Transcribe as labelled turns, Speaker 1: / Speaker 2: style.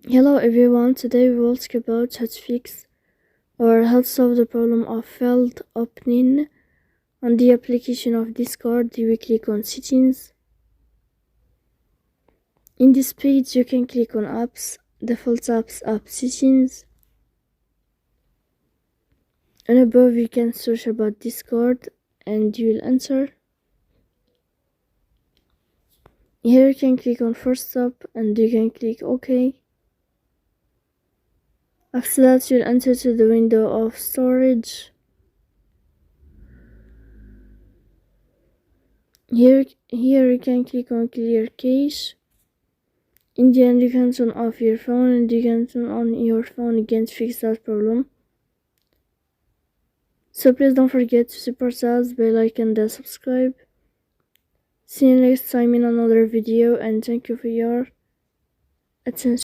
Speaker 1: Hello everyone, today we will talk about how to fix or how to solve the problem of failed opening on the application of Discord. You will click on settings. In this page you can click on apps, default apps, app settings, and above you can search about Discord and you will enter. Here you can click on first stop and you can click OK. After that you'll enter to the window of storage. Here you can click on clear cache. In the end you can turn off your phone and you can turn on your phone again to fix that problem. So please don't forget to support us by like and subscribe. See you next time in another video and thank you for your attention.